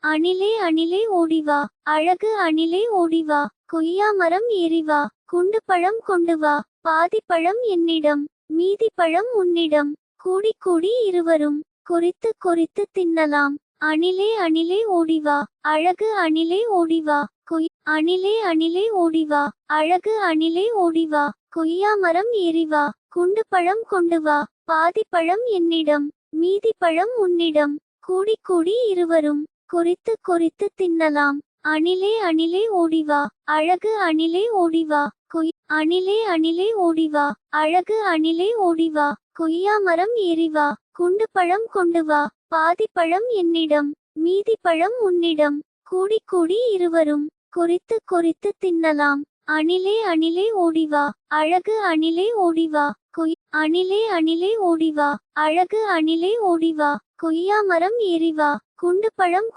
அணிலே அணிலே ஓடிவா, அழகு அணிலே ஓடிவா, கொய்யா மரம் ஏறிவா, குண்டு பழம் கொண்டு வா, பாதி பழம் என்னிடம், மீதி பழம் உன்னிடம், கூடி கூடி இருவரும் கொறித்து கொறித்து தின்னலாம். அணிலே அணிலே ஓடிவா, அழகு அணிலே ஓடிவா, அணிலே அணிலே ஓடிவா, அழகு அணிலே ஓடிவா, கொய்யா மரம் ஏறிவா, குண்டு பழம் கொண்டு வா, பாதி பழம் என்னிடம், மீதி பழம் உன்னிடம், கூடி கூடி இருவரும் கொறித்து கொறித்து தின்னலாம். அணிலே அணிலே ஓடிவா, அழகு அணிலே ஓடிவா, அணிலே அணிலே ஓடிவா, அழகு அணிலே ஓடிவா, கொய்யா மரம் ஏறிவா, குண்டு பழம் கொண்டு வா, பாதி பழம் என்னிடம், மீதி பழம் உன்னிடம், கூடி கூடி இருவரும் கொறித்து கொறித்து தின்னலாம். அணிலே அணிலே ஓடிவா, அழகு அணிலே ஓடிவா, அணிலே அணிலே ஓடிவா, அழகு அணிலே ஓடிவா, கொய்யா மரம் ஏறிவா, குண்டு பழம்